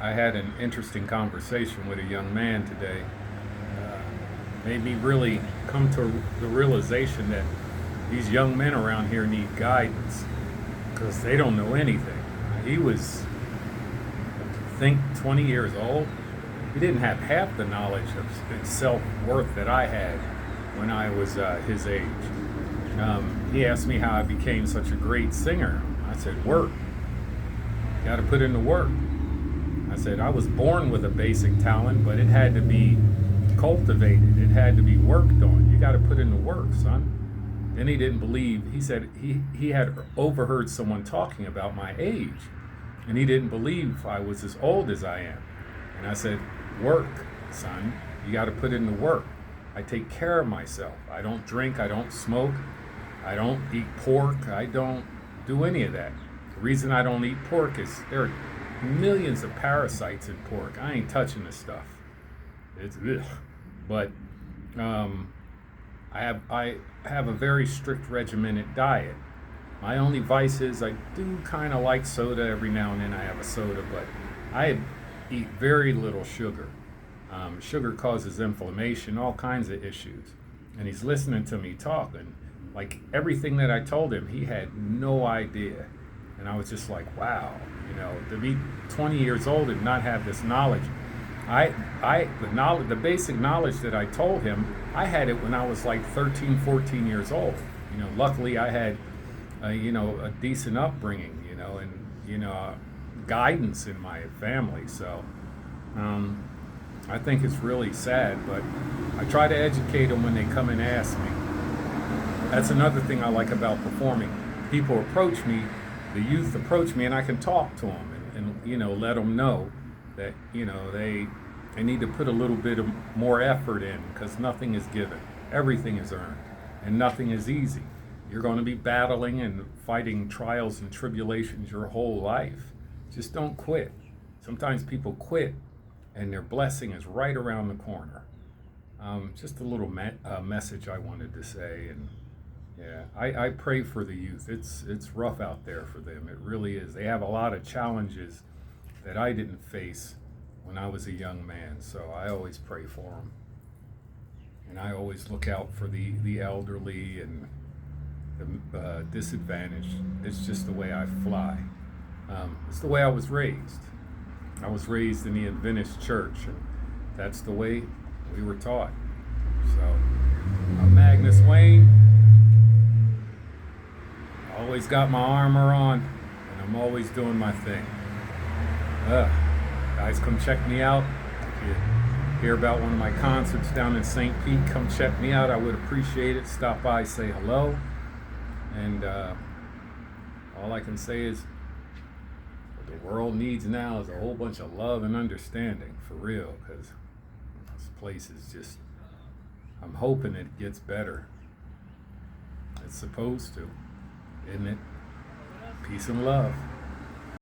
I had an interesting conversation with a young man today. Made me really come to the realization that these young men around here need guidance because they don't know anything. He was, I think, 20 years old. He didn't have half the knowledge of self worth that I had when I was his age. He asked me how I became such a great singer. I said, work. You got to put in the work. I said, I was born with a basic talent, but it had to be cultivated. It had to be worked on. You got to put in the work, son. Then he didn't believe. He said he had overheard someone talking about my age, and he didn't believe I was as old as I am. And I said, work, son. You got to put in the work. I take care of myself. I don't drink. I don't smoke. I don't eat pork. I don't do any of that. The reason I don't eat pork is there are millions of parasites in pork. I ain't touching this stuff. It's ugh. But I have a very strict regimented diet. My only vice is I do kind of like soda every now and then. I have a soda, but I eat very little sugar. Sugar causes inflammation, all kinds of issues. And he's listening to me talk, and like everything that I told him, he had no idea. And I was just like, wow, to be 20 years old and not have this knowledge. The basic knowledge that I told him, I had it when I was like 13, 14 years old. Luckily I had, a decent upbringing, and guidance in my family. So, I think it's really sad, but I try to educate them when they come and ask me. That's another thing I like about performing. People approach me, the youth approach me, and I can talk to them and let them know that they need to put a little bit of more effort in because nothing is given, everything is earned, and nothing is easy. You're going to be battling and fighting trials and tribulations your whole life. Just don't quit. Sometimes people quit and their blessing is right around the corner. Just a little message I wanted to say, and yeah, I pray for the youth. It's rough out there for them. It really is. They have a lot of challenges that I didn't face when I was a young man. So I always pray for them, and I always look out for the elderly and the disadvantaged. It's just the way I fly. It's the way I was raised. I was raised in the Adventist church, and that's the way we were taught. So I'm Magnus Wayne. Always got my armor on, and I'm always doing my thing. Guys, come check me out. If you hear about one of my concerts down in St. Pete, come check me out. I would appreciate it. Stop by, say hello. And all I can say is what the world needs now is a whole bunch of love and understanding, for real, because this place is just, I'm hoping it gets better. It's supposed to, isn't it? Peace and love.